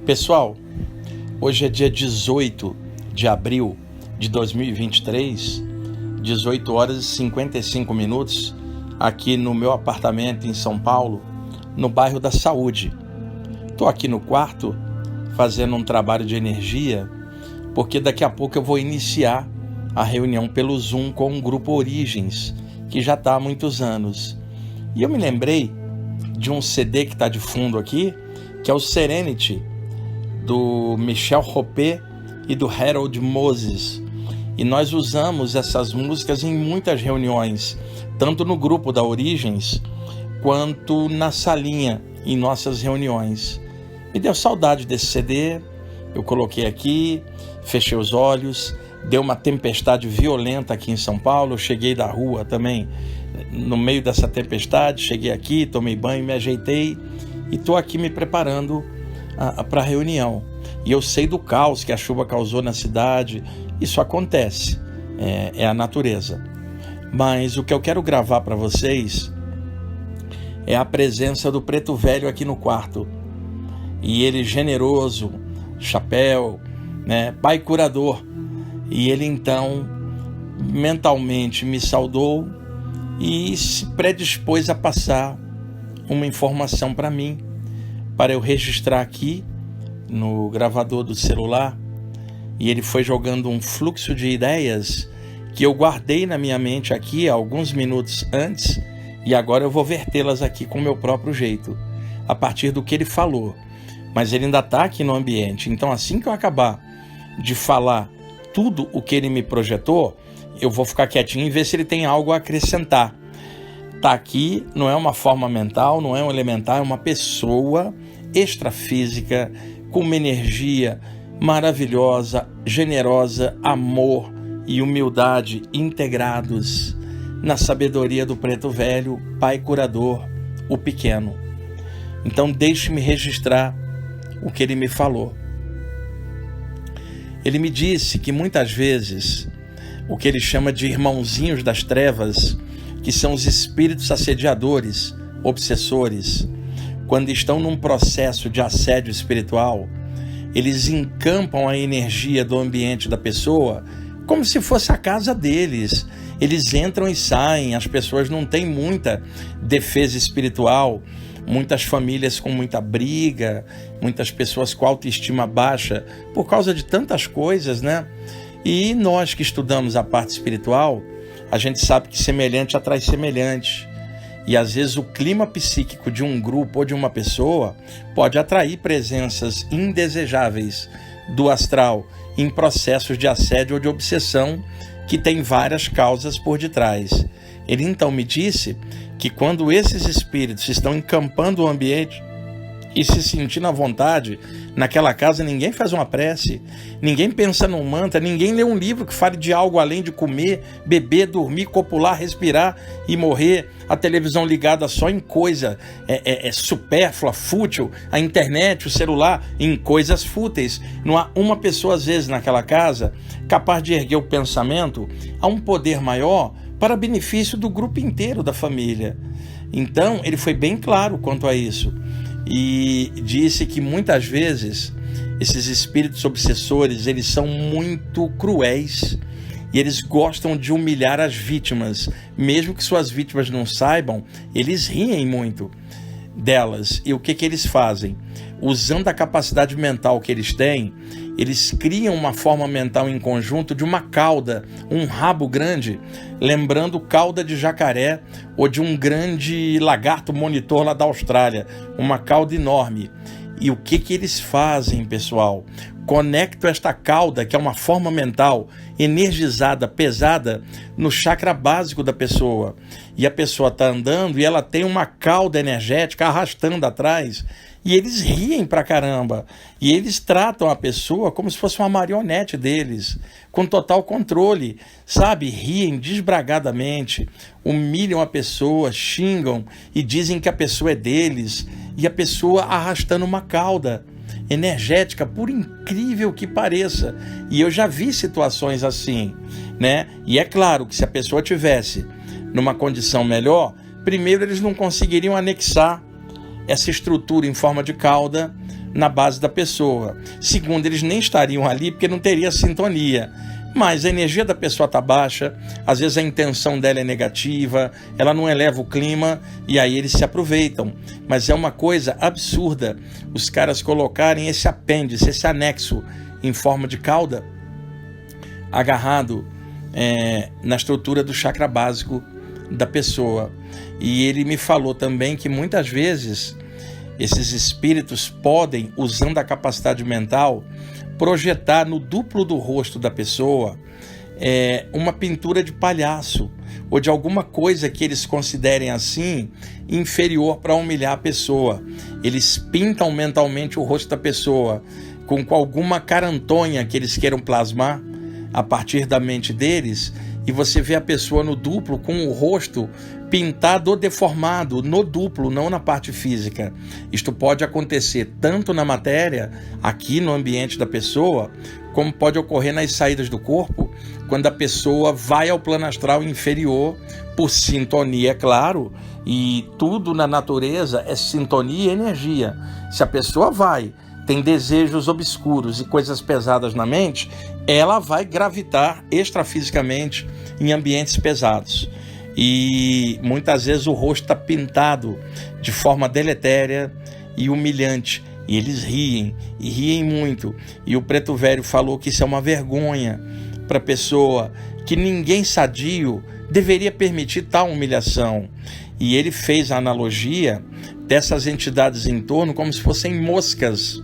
Pessoal, hoje é dia 18 de abril de 2023, 18 horas e 55 minutos, aqui no meu apartamento em São Paulo, no bairro da Saúde. Estou aqui no quarto fazendo um trabalho de energia, porque daqui a pouco eu vou iniciar a reunião pelo Zoom com o Grupo Origens, que já está há muitos anos. E eu me lembrei de um CD que está de fundo aqui, que é o Serenity, do Michel Ropé e do Harold Moses. E nós usamos essas músicas em muitas reuniões, tanto no grupo da Origens, quanto na salinha, em nossas reuniões. Me deu saudade desse CD, eu coloquei aqui, fechei os olhos, deu uma tempestade violenta aqui em São Paulo, eu cheguei da rua também, no meio dessa tempestade, cheguei aqui, tomei banho, me ajeitei e estou aqui me preparando para a reunião. E eu sei do caos que a chuva causou na cidade, isso acontece, é a natureza. Mas o que eu quero gravar para vocês é a presença do Preto Velho aqui no quarto. E ele generoso, chapéu, pai curador. E ele então mentalmente me saudou e se predispôs a passar uma informação para mim, para eu registrar aqui no gravador do celular. E ele foi jogando um fluxo de ideias que eu guardei na minha mente aqui alguns minutos antes, e agora eu vou vertê-las aqui com o meu próprio jeito, a partir do que ele falou. Mas ele ainda está aqui no ambiente, então assim que eu acabar de falar tudo o que ele me projetou, eu vou ficar quietinho e ver se ele tem algo a acrescentar. Está aqui, não é uma forma mental, não é um elementar, é uma pessoa extrafísica, com uma energia maravilhosa, generosa, amor e humildade integrados na sabedoria do Preto Velho, Pai Curador, o Pequeno. Então deixe-me registrar o que ele me falou. Ele me disse que muitas vezes o que ele chama de irmãozinhos das trevas, que são os espíritos assediadores, obsessores, quando estão num processo de assédio espiritual, eles encampam a energia do ambiente da pessoa como se fosse a casa deles. Eles entram e saem, as pessoas não têm muita defesa espiritual, muitas famílias com muita briga, muitas pessoas com autoestima baixa, por causa de tantas coisas, E nós que estudamos a parte espiritual, a gente sabe que semelhante atrai semelhante. E às vezes o clima psíquico de um grupo ou de uma pessoa pode atrair presenças indesejáveis do astral em processos de assédio ou de obsessão que tem várias causas por detrás. Ele então me disse que quando esses espíritos estão encampando o ambiente e se sentindo à vontade, naquela casa ninguém faz uma prece, ninguém pensa num mantra, ninguém lê um livro que fale de algo além de comer, beber, dormir, copular, respirar e morrer, a televisão ligada só em coisa supérflua, fútil, a internet, o celular, em coisas fúteis. Não há uma pessoa, às vezes, naquela casa capaz de erguer o pensamento a um poder maior para benefício do grupo inteiro da família. Então, ele foi bem claro quanto a isso. E disse que muitas vezes esses espíritos obsessores, eles são muito cruéis e eles gostam de humilhar as vítimas, mesmo que suas vítimas não saibam, eles riem muito delas. E o que eles fazem? Usando a capacidade mental que eles têm, eles criam uma forma mental em conjunto de uma cauda, um rabo grande, lembrando cauda de jacaré ou de um grande lagarto monitor lá da Austrália, uma cauda enorme. E o que eles fazem, pessoal? Conectam esta cauda, que é uma forma mental energizada, pesada, no chakra básico da pessoa. E a pessoa está andando e ela tem uma cauda energética arrastando atrás. E eles riem pra caramba. E eles tratam a pessoa como se fosse uma marionete deles, com total controle, sabe? Riem desbragadamente, humilham a pessoa, xingam e dizem que a pessoa é deles. E a pessoa arrastando uma cauda energética, por incrível que pareça. E eu já vi situações assim, E é claro que se a pessoa tivesse numa condição melhor, primeiro eles não conseguiriam anexar essa estrutura em forma de cauda na base da pessoa. Segundo, eles nem estariam ali porque não teria sintonia. Mas a energia da pessoa está baixa, às vezes a intenção dela é negativa, ela não eleva o clima e aí eles se aproveitam. Mas é uma coisa absurda os caras colocarem esse apêndice, esse anexo em forma de cauda agarrado na estrutura do chakra básico da pessoa. E ele me falou também que muitas vezes esses espíritos podem, usando a capacidade mental, projetar no duplo do rosto da pessoa uma pintura de palhaço ou de alguma coisa que eles considerem assim inferior para humilhar a pessoa. Eles pintam mentalmente o rosto da pessoa com alguma carantonha que eles queiram plasmar a partir da mente deles, e você vê a pessoa no duplo com o rosto pintado ou deformado no duplo, não na parte física. Isto pode acontecer tanto na matéria, aqui no ambiente da pessoa, como pode ocorrer nas saídas do corpo, quando a pessoa vai ao plano astral inferior, por sintonia, é claro, e tudo na natureza é sintonia e energia. Se a pessoa tem desejos obscuros e coisas pesadas na mente, ela vai gravitar extrafisicamente em ambientes pesados. E muitas vezes o rosto está pintado de forma deletéria e humilhante. E eles riem, e riem muito. E o Preto Velho falou que isso é uma vergonha para a pessoa, que ninguém sadio deveria permitir tal humilhação. E ele fez a analogia dessas entidades em torno como se fossem moscas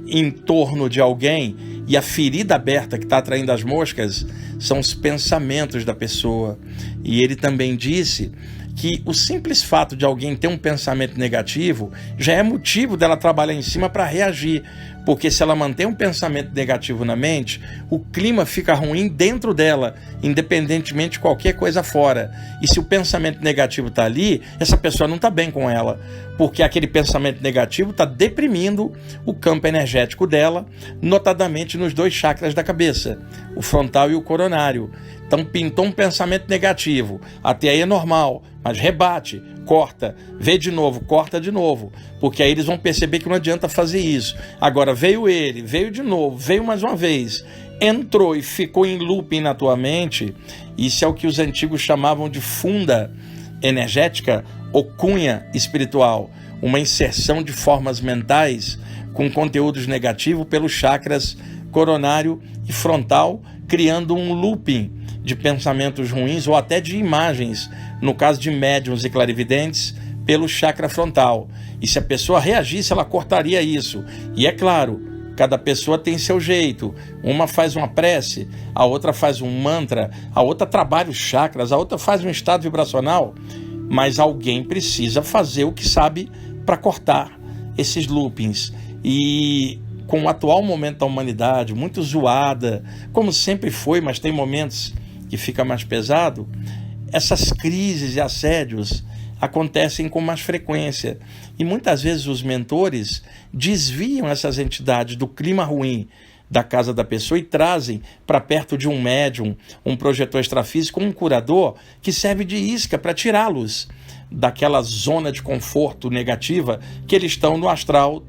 em torno de alguém, e a ferida aberta que está atraindo as moscas são os pensamentos da pessoa. E ele também disse que o simples fato de alguém ter um pensamento negativo já é motivo dela trabalhar em cima para reagir, porque se ela mantém um pensamento negativo na mente, o clima fica ruim dentro dela, independentemente de qualquer coisa fora. E se o pensamento negativo está ali, essa pessoa não está bem com ela, porque aquele pensamento negativo está deprimindo o campo energético dela, notadamente nos 2 chakras da cabeça, o frontal e o coronário. Então pintou um pensamento negativo, até aí é normal, mas rebate, corta, vê de novo, corta de novo, porque aí eles vão perceber que não adianta fazer isso. Agora veio de novo, veio mais uma vez, entrou e ficou em looping na tua mente. Isso é o que os antigos chamavam de funda energética ou cunha espiritual, uma inserção de formas mentais com conteúdos negativos pelos chakras coronário e frontal, criando um looping de pensamentos ruins ou até de imagens, no caso de médiuns e clarividentes, pelo chakra frontal. E se a pessoa reagisse, ela cortaria isso. E é claro, cada pessoa tem seu jeito. Uma faz uma prece, a outra faz um mantra, a outra trabalha os chakras, a outra faz um estado vibracional. Mas alguém precisa fazer o que sabe para cortar esses loopings. E com o atual momento da humanidade, muito zoada, como sempre foi, mas tem momentos que fica mais pesado, essas crises e assédios acontecem com mais frequência. E muitas vezes os mentores desviam essas entidades do clima ruim da casa da pessoa e trazem para perto de um médium, um projetor extrafísico, um curador que serve de isca para tirá-los daquela zona de conforto negativa que eles estão no astral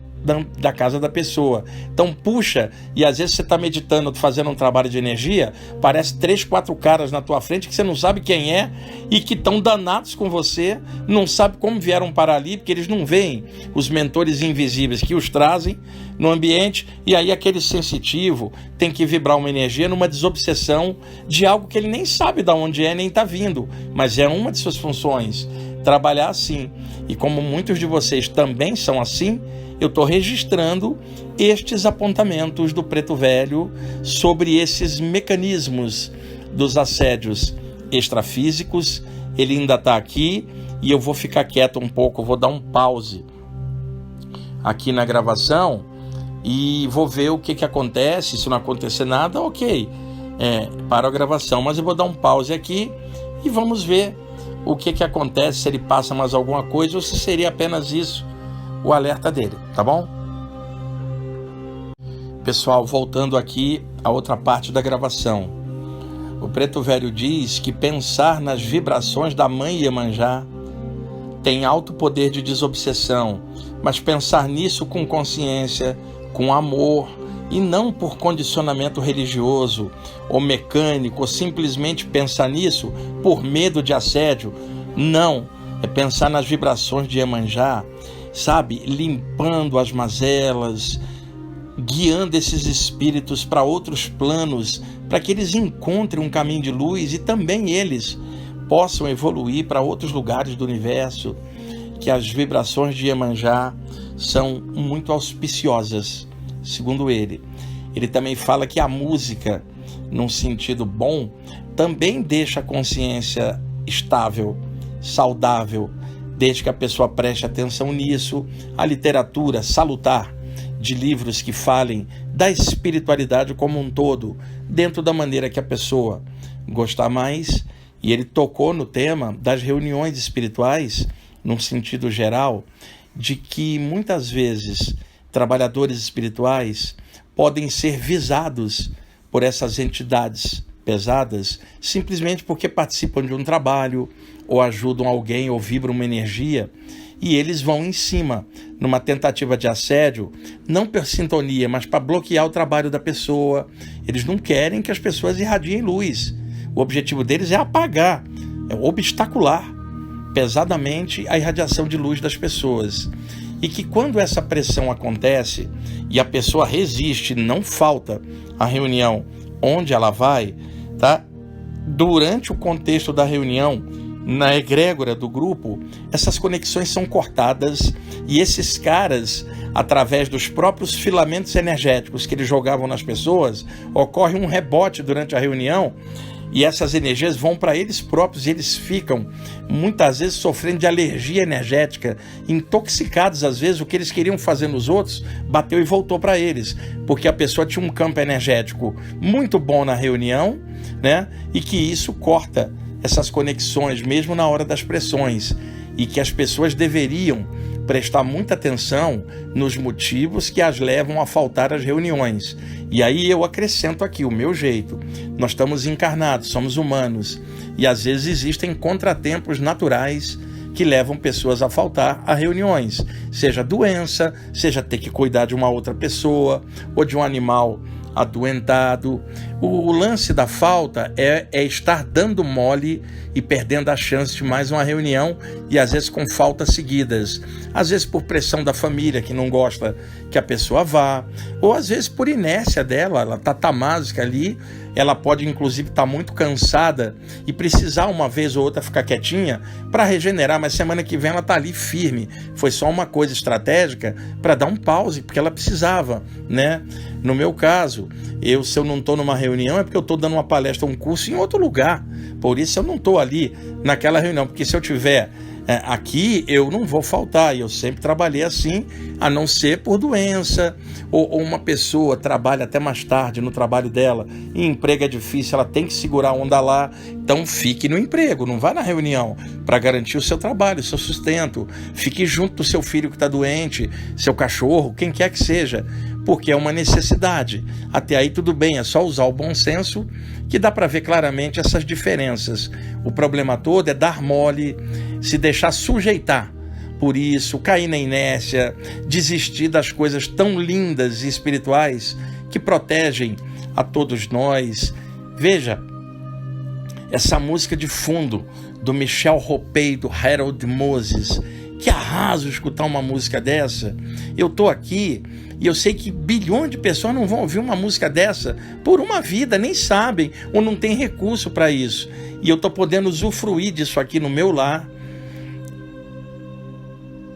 da casa da pessoa. Então puxa, e às vezes você está meditando, fazendo um trabalho de energia, parece 3, 4 caras na tua frente que você não sabe quem é e que estão danados com você, não sabe como vieram parar ali, porque eles não veem os mentores invisíveis que os trazem no ambiente. E aí aquele sensitivo tem que vibrar uma energia numa desobsessão de algo que ele nem sabe de onde é, nem está vindo, mas é uma de suas funções, trabalhar assim. E como muitos de vocês também são assim, eu estou registrando estes apontamentos do Preto Velho sobre esses mecanismos dos assédios extrafísicos. Ele ainda está aqui e eu vou ficar quieto um pouco, vou dar um pause aqui na gravação e vou ver o que acontece. Se não acontecer nada, ok, para a gravação, mas eu vou dar um pause aqui e vamos ver o que acontece, se ele passa mais alguma coisa ou se seria apenas isso o alerta dele, tá bom? Pessoal, voltando aqui a outra parte da gravação. O Preto Velho diz que pensar nas vibrações da Mãe Iemanjá tem alto poder de desobsessão, mas pensar nisso com consciência, com amor, e não por condicionamento religioso ou mecânico, ou simplesmente pensar nisso por medo de assédio. Não, é pensar nas vibrações de Iemanjá, sabe? Limpando as mazelas, guiando esses espíritos para outros planos, para que eles encontrem um caminho de luz e também eles possam evoluir para outros lugares do universo, que as vibrações de Iemanjá são muito auspiciosas, segundo ele. Ele também fala que a música, num sentido bom, também deixa a consciência estável, saudável, desde que a pessoa preste atenção nisso. A literatura salutar de livros que falem da espiritualidade como um todo, dentro da maneira que a pessoa gostar mais. E ele tocou no tema das reuniões espirituais, num sentido geral, de que muitas vezes trabalhadores espirituais podem ser visados por essas entidades pesadas simplesmente porque participam de um trabalho ou ajudam alguém ou vibram uma energia, e eles vão em cima numa tentativa de assédio, não por sintonia, mas para bloquear o trabalho da pessoa. Eles não querem que as pessoas irradiem luz. O objetivo deles é apagar, é obstacular pesadamente a irradiação de luz das pessoas. E que quando essa pressão acontece e a pessoa resiste, não falta a reunião onde ela vai, tá? Durante o contexto da reunião, na egrégora do grupo, essas conexões são cortadas e esses caras, através dos próprios filamentos energéticos que eles jogavam nas pessoas, ocorre um rebote durante a reunião e essas energias vão para eles próprios e eles ficam, muitas vezes, sofrendo de alergia energética, intoxicados, às vezes, o que eles queriam fazer nos outros, bateu e voltou para eles, porque a pessoa tinha um campo energético muito bom na reunião, né? E que isso corta essas conexões, mesmo na hora das pressões, e que as pessoas deveriam prestar muita atenção nos motivos que as levam a faltar às reuniões. E aí eu acrescento aqui o meu jeito. Nós estamos encarnados, somos humanos, e às vezes existem contratempos naturais que levam pessoas a faltar a reuniões, seja doença, seja ter que cuidar de uma outra pessoa ou de um animal adoentado. O lance da falta é estar dando mole e perdendo a chance de mais uma reunião, e às vezes com faltas seguidas, às vezes por pressão da família que não gosta que a pessoa vá, ou às vezes por inércia dela, ela está tamásica ali, ela pode inclusive estar muito cansada e precisar uma vez ou outra ficar quietinha para regenerar, mas semana que vem ela está ali firme. Foi só uma coisa estratégica para dar um pause, porque ela precisava, né? No meu caso, se eu não estou numa reunião é porque eu estou dando uma palestra, um curso em outro lugar, por isso eu não estou ali naquela reunião, porque se eu tiver aqui eu não vou faltar, e eu sempre trabalhei assim, a não ser por doença, ou uma pessoa trabalha até mais tarde no trabalho dela, e emprego é difícil, ela tem que segurar a onda lá, então fique no emprego, não vá na reunião para garantir o seu trabalho, o seu sustento, fique junto do seu filho que está doente, seu cachorro, quem quer que seja, porque é uma necessidade. Até aí tudo bem, é só usar o bom senso que dá para ver claramente essas diferenças. O problema todo é dar mole, se deixar sujeitar por isso, cair na inércia, desistir das coisas tão lindas e espirituais que protegem a todos nós. Veja, essa música de fundo do Michel Ropey, do Harold Moses, que arraso escutar uma música dessa. Eu estou aqui e eu sei que bilhões de pessoas não vão ouvir uma música dessa por uma vida, nem sabem, ou não tem recurso para isso. E eu estou podendo usufruir disso aqui no meu lar.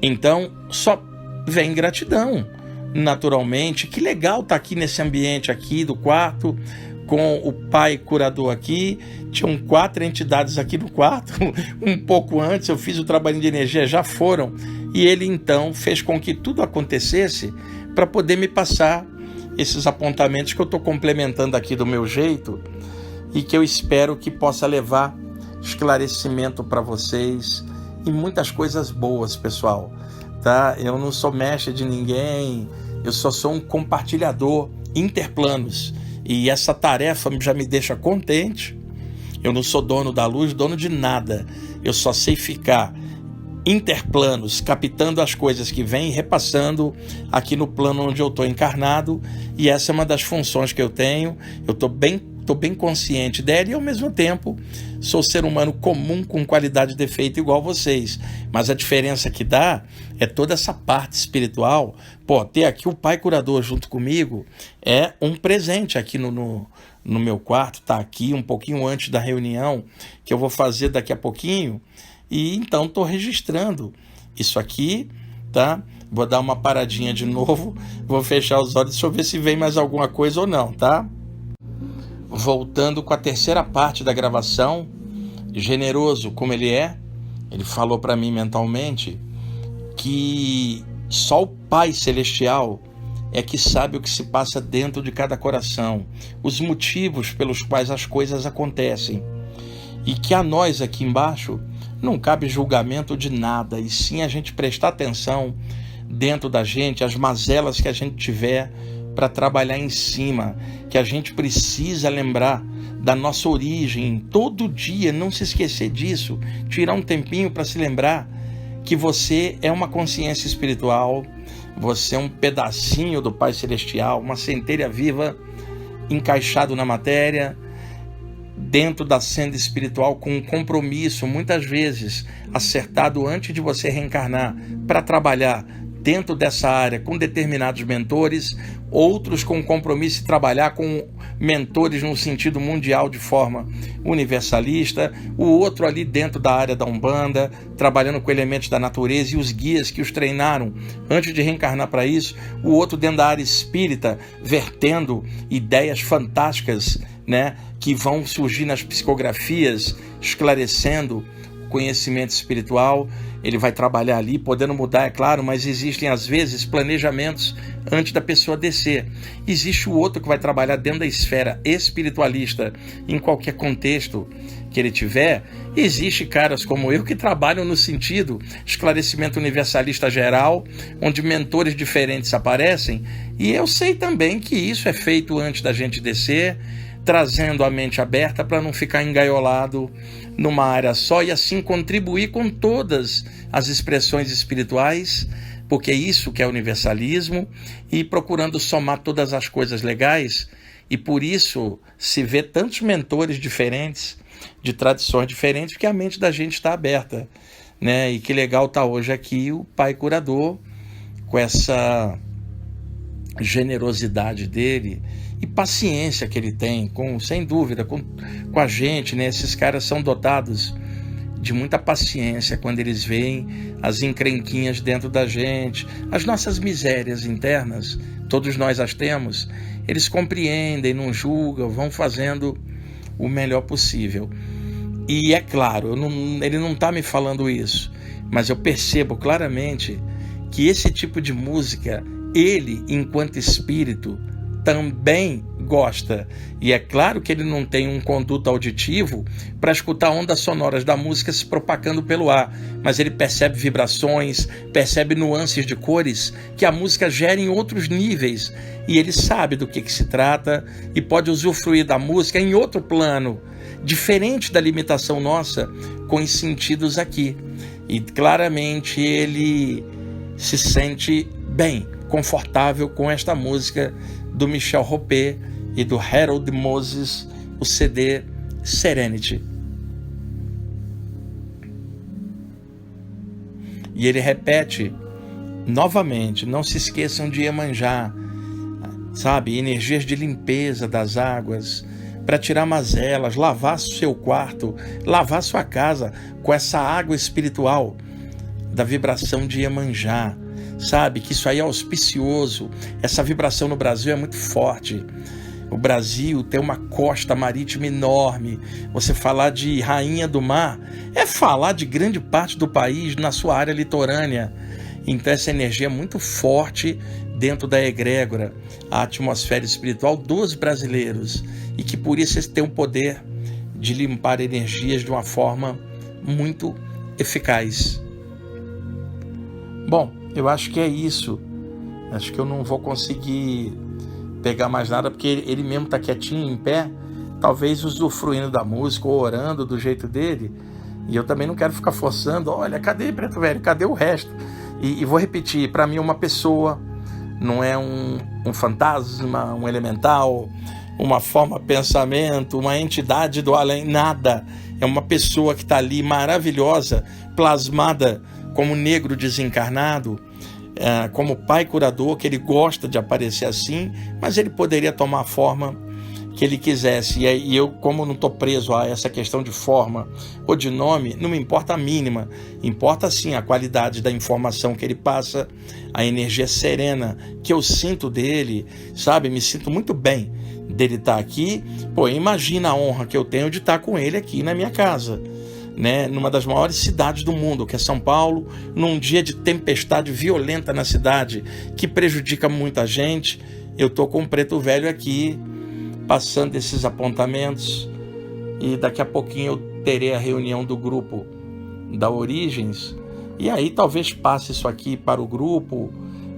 Então, só vem gratidão, naturalmente. Que legal estar aqui nesse ambiente aqui do quarto, com o pai curador aqui. Tinham 4 entidades aqui no quarto. Um pouco antes eu fiz o trabalho de energia, já foram. E ele então fez com que tudo acontecesse para poder me passar esses apontamentos que eu estou complementando aqui do meu jeito e que eu espero que possa levar esclarecimento para vocês e muitas coisas boas, pessoal. Tá? Eu não sou mestre de ninguém, eu só sou um compartilhador interplanos. E essa tarefa já me deixa contente. Eu não sou dono da luz, dono de nada. Eu só sei ficar interplanos, captando as coisas que vêm e repassando aqui no plano onde eu estou encarnado, e essa é uma das funções que eu tenho. Eu estou bem consciente dela e, ao mesmo tempo, sou ser humano comum com qualidade e defeito igual vocês, mas a diferença que dá é toda essa parte espiritual. Ter aqui o Pai Curador junto comigo é um presente aqui no meu quarto, está aqui um pouquinho antes da reunião que eu vou fazer daqui a pouquinho. E então estou registrando isso aqui, tá? Vou dar uma paradinha de novo, vou fechar os olhos, deixa eu ver se vem mais alguma coisa ou não, tá? Voltando com a terceira parte da gravação, generoso como ele é, ele falou para mim mentalmente que só o Pai Celestial é que sabe o que se passa dentro de cada coração, os motivos pelos quais as coisas acontecem, e que a nós aqui embaixo não cabe julgamento de nada, e sim a gente prestar atenção dentro da gente, as mazelas que a gente tiver para trabalhar em cima, que a gente precisa lembrar da nossa origem, todo dia, não se esquecer disso, tirar um tempinho para se lembrar que você é uma consciência espiritual, você é um pedacinho do Pai Celestial, uma centelha viva encaixado na matéria, dentro da senda espiritual, com um compromisso, muitas vezes acertado antes de você reencarnar, para trabalhar dentro dessa área com determinados mentores, outros com compromisso de trabalhar com mentores no sentido mundial de forma universalista, o outro ali dentro da área da Umbanda, trabalhando com elementos da natureza e os guias que os treinaram antes de reencarnar para isso, o outro dentro da área espírita, vertendo ideias fantásticas, né, que vão surgir nas psicografias, esclarecendo conhecimento espiritual. Ele vai trabalhar ali, podendo mudar, é claro, mas existem às vezes planejamentos antes da pessoa descer. Existe o outro que vai trabalhar dentro da esfera espiritualista, em qualquer contexto que ele tiver. Existe caras como eu que trabalham no sentido esclarecimento universalista geral, onde mentores diferentes aparecem, e eu sei também que isso é feito antes da gente descer, trazendo a mente aberta para não ficar engaiolado numa área só, e assim contribuir com todas as expressões espirituais, porque é isso que é universalismo, e procurando somar todas as coisas legais. E por isso se vê tantos mentores diferentes, de tradições diferentes, porque a mente da gente está aberta, né? E que legal tá hoje aqui o Pai Curador, com essa generosidade dele e paciência que ele tem, sem dúvida, com a gente, né? Esses caras são dotados de muita paciência quando eles veem as encrenquinhas dentro da gente, as nossas misérias internas, todos nós as temos. Eles compreendem, não julgam, vão fazendo o melhor possível. E é claro, ele não está me falando isso, mas eu percebo claramente que esse tipo de música, ele, enquanto espírito, também gosta. E é claro que ele não tem um conduto auditivo para escutar ondas sonoras da música se propagando pelo ar, mas ele percebe vibrações, percebe nuances de cores que a música gera em outros níveis, e ele sabe do que se trata e pode usufruir da música em outro plano, diferente da limitação nossa com os sentidos aqui. E claramente ele se sente bem, confortável com esta música do Michel Ropé e do Harold Moses, o CD Serenity. E ele repete novamente: não se esqueçam de Iemanjá, sabe, energias de limpeza das águas, para tirar mazelas, lavar seu quarto, lavar sua casa com essa água espiritual da vibração de Iemanjá. Sabe que isso aí é auspicioso. Essa vibração no Brasil é muito forte. O Brasil tem uma costa marítima enorme. Você falar de rainha do mar é falar de grande parte do país na sua área litorânea. Então essa energia é muito forte dentro da egrégora, a atmosfera espiritual dos brasileiros, e que por isso eles têm o poder de limpar energias de uma forma muito eficaz. Bom, eu acho que é isso. Acho que eu não vou conseguir pegar mais nada, porque ele mesmo está quietinho, em pé, talvez usufruindo da música ou orando do jeito dele. E eu também não quero ficar forçando, olha, cadê Preto Velho? Cadê o resto? E vou repetir, para mim uma pessoa, não é um fantasma, um elemental, uma forma de pensamento, uma entidade do além, nada. É uma pessoa que está ali maravilhosa, plasmada como negro desencarnado, como pai curador, que ele gosta de aparecer assim, mas ele poderia tomar a forma que ele quisesse. E eu, como não estou preso a essa questão de forma ou de nome, não me importa a mínima. Importa sim a qualidade da informação que ele passa, a energia serena que eu sinto dele, sabe? Me sinto muito bem dele estar aqui. Pô, imagina a honra que eu tenho de estar com ele aqui na minha casa, né? Numa das maiores cidades do mundo, que é São Paulo, num dia de tempestade violenta na cidade, que prejudica muita gente. Eu estou com o Preto Velho aqui, passando esses apontamentos, e daqui a pouquinho eu terei a reunião do grupo da Origens, e aí talvez passe isso aqui para o grupo,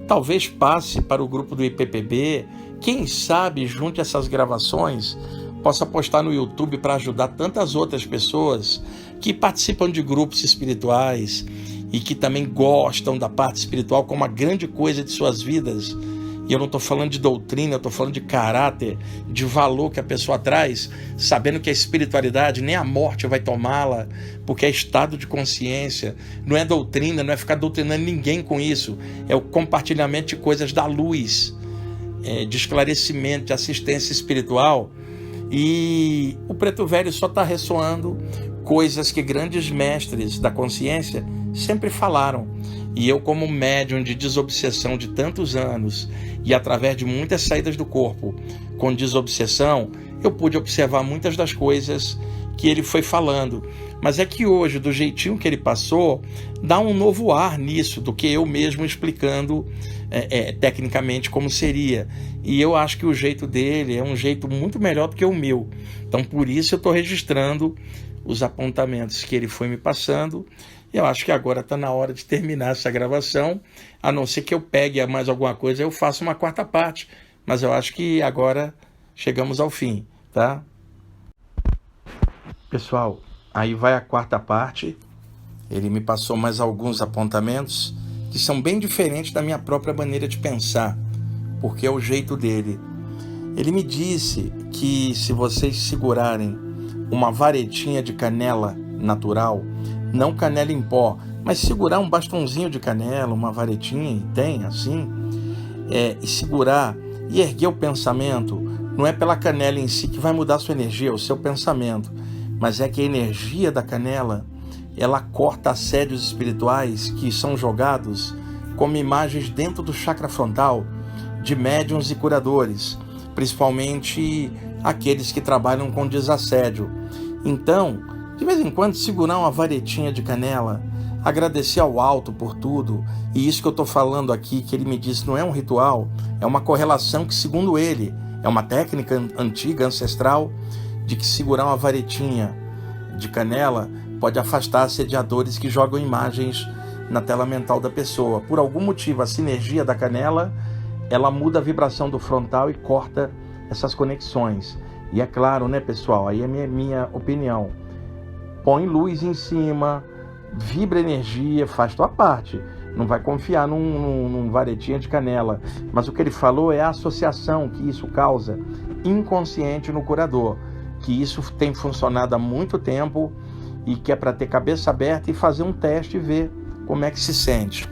talvez passe para o grupo do IPPB, quem sabe junte essas gravações, possa postar no YouTube para ajudar tantas outras pessoas que participam de grupos espirituais e que também gostam da parte espiritual como uma grande coisa de suas vidas. E eu não estou falando de doutrina, eu estou falando de caráter, de valor que a pessoa traz, sabendo que a espiritualidade nem a morte vai tomá-la, porque é estado de consciência, não é doutrina, não é ficar doutrinando ninguém com isso, é o compartilhamento de coisas da luz, de esclarecimento, de assistência espiritual. E o Preto Velho só está ressoando coisas que grandes mestres da consciência sempre falaram. E eu, como médium de desobsessão de tantos anos e através de muitas saídas do corpo com desobsessão, eu pude observar muitas das coisas que ele foi falando. Mas é que hoje, do jeitinho que ele passou, dá um novo ar nisso do que eu mesmo explicando tecnicamente como seria. E eu acho que o jeito dele é um jeito muito melhor do que o meu. Então, por isso eu estou registrando os apontamentos que ele foi me passando. Eu acho que agora está na hora de terminar essa gravação, a não ser que eu pegue mais alguma coisa, eu faço uma quarta parte, mas eu acho que agora chegamos ao fim, tá? Pessoal, aí vai a quarta parte. Ele me passou mais alguns apontamentos que são bem diferentes da minha própria maneira de pensar, porque é o jeito dele. Ele me disse que se vocês segurarem uma varetinha de canela natural, não canela em pó, mas segurar um bastãozinho de canela, uma varetinha, e tem assim, e segurar e erguer o pensamento, não é pela canela em si que vai mudar a sua energia, é o seu pensamento, mas é que a energia da canela, ela corta assédios espirituais que são jogados como imagens dentro do chakra frontal de médiuns e curadores, principalmente aqueles que trabalham com desassédio. Então, de vez em quando, segurar uma varetinha de canela, agradecer ao alto por tudo, e isso que eu estou falando aqui, que ele me disse, não é um ritual, é uma correlação que, segundo ele, é uma técnica antiga, ancestral, de que segurar uma varetinha de canela pode afastar assediadores que jogam imagens na tela mental da pessoa. Por algum motivo, a sinergia da canela, ela muda a vibração do frontal e corta essas conexões. E é claro, né, pessoal, aí é minha opinião. Põe luz em cima, vibra energia, faz tua parte. Não vai confiar num varetinha de canela. Mas o que ele falou é a associação que isso causa inconsciente no curador. Que isso tem funcionado há muito tempo e que é para ter cabeça aberta e fazer um teste e ver como é que se sente.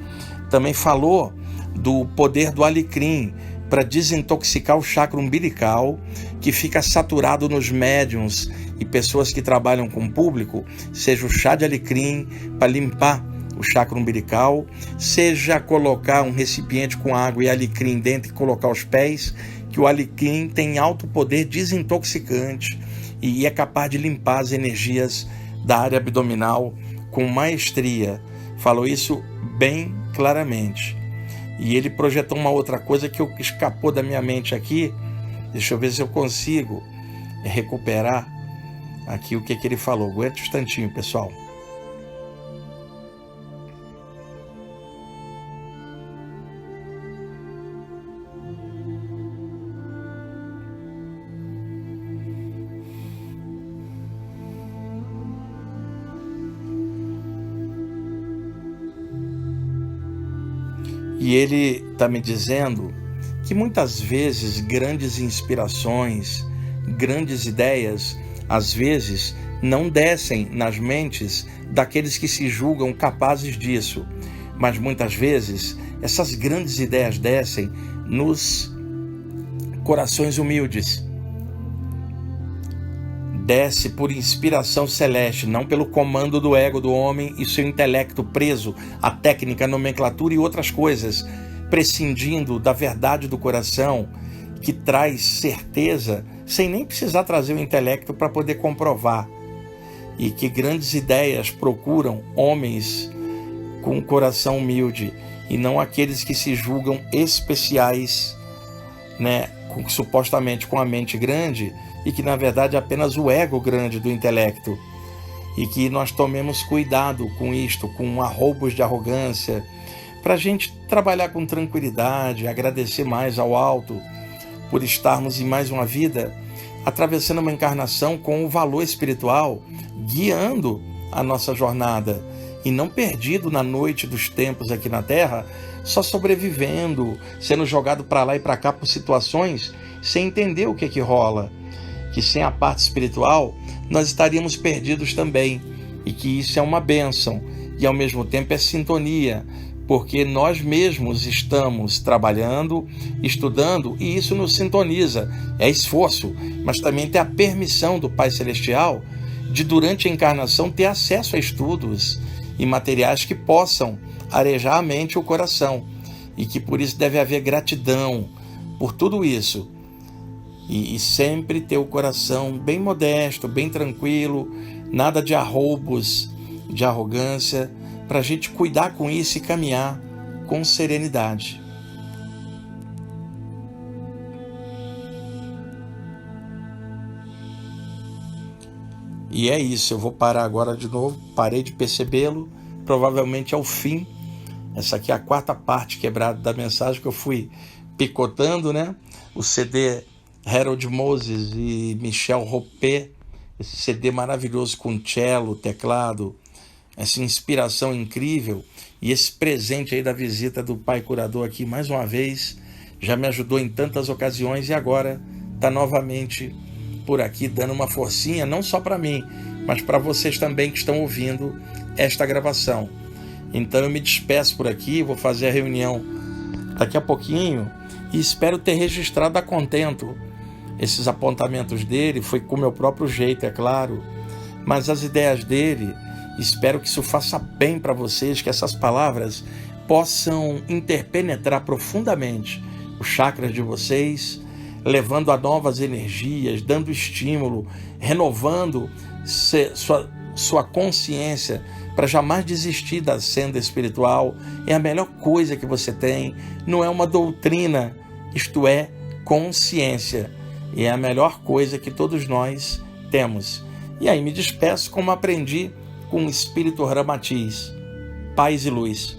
Também falou do poder do alecrim para desintoxicar o chakra umbilical, que fica saturado nos médiums e pessoas que trabalham com o público, seja o chá de alecrim para limpar o chakra umbilical, seja colocar um recipiente com água e alecrim dentro e colocar os pés, que o alecrim tem alto poder desintoxicante e é capaz de limpar as energias da área abdominal com maestria. Falou isso bem claramente. E ele projetou uma outra coisa que escapou da minha mente aqui. Deixa eu ver se eu consigo recuperar aqui o que ele falou. Aguenta um instantinho, pessoal. E ele está me dizendo que muitas vezes grandes inspirações, grandes ideias, às vezes não descem nas mentes daqueles que se julgam capazes disso, mas muitas vezes essas grandes ideias descem nos corações humildes. Desce por inspiração celeste, não pelo comando do ego do homem e seu intelecto preso à técnica, nomenclatura e outras coisas, prescindindo da verdade do coração, que traz certeza, sem nem precisar trazer o intelecto para poder comprovar. E que grandes ideias procuram homens com um coração humilde, e não aqueles que se julgam especiais, supostamente com a mente grande, e que na verdade é apenas o ego grande do intelecto. E que nós tomemos cuidado com isto, com arroubos de arrogância, para a gente trabalhar com tranquilidade, agradecer mais ao alto por estarmos em mais uma vida, atravessando uma encarnação com o valor espiritual, guiando a nossa jornada, e não perdido na noite dos tempos aqui na Terra, só sobrevivendo, sendo jogado para lá e para cá por situações, sem entender o que rola. Que sem a parte espiritual, nós estaríamos perdidos também, e que isso é uma bênção, e ao mesmo tempo é sintonia, porque nós mesmos estamos trabalhando, estudando, e isso nos sintoniza, é esforço, mas também tem a permissão do Pai Celestial de, durante a encarnação, ter acesso a estudos e materiais que possam arejar a mente e o coração, e que por isso deve haver gratidão por tudo isso. E sempre ter o coração bem modesto, bem tranquilo, nada de arroubos, de arrogância, para a gente cuidar com isso e caminhar com serenidade. E é isso, eu vou parar agora de novo, parei de percebê-lo, provavelmente é o fim. Essa aqui é a quarta parte quebrada da mensagem que eu fui picotando, O CD Harold Moses e Michel Ropé, esse CD maravilhoso com cello, teclado, essa inspiração incrível, e esse presente aí da visita do Pai Curador aqui mais uma vez, já me ajudou em tantas ocasiões e agora está novamente por aqui dando uma forcinha, não só para mim, mas para vocês também que estão ouvindo esta gravação. Então eu me despeço por aqui, vou fazer a reunião daqui a pouquinho e espero ter registrado a contento esses apontamentos dele. Foi com o meu próprio jeito, é claro, mas as ideias dele, espero que isso faça bem para vocês, que essas palavras possam interpenetrar profundamente os chakras de vocês, levando a novas energias, dando estímulo, renovando sua consciência para jamais desistir da senda espiritual. É a melhor coisa que você tem, não é uma doutrina, isto é consciência. E é a melhor coisa que todos nós temos. E aí me despeço como aprendi com o Espírito Ramatiz. Paz e luz.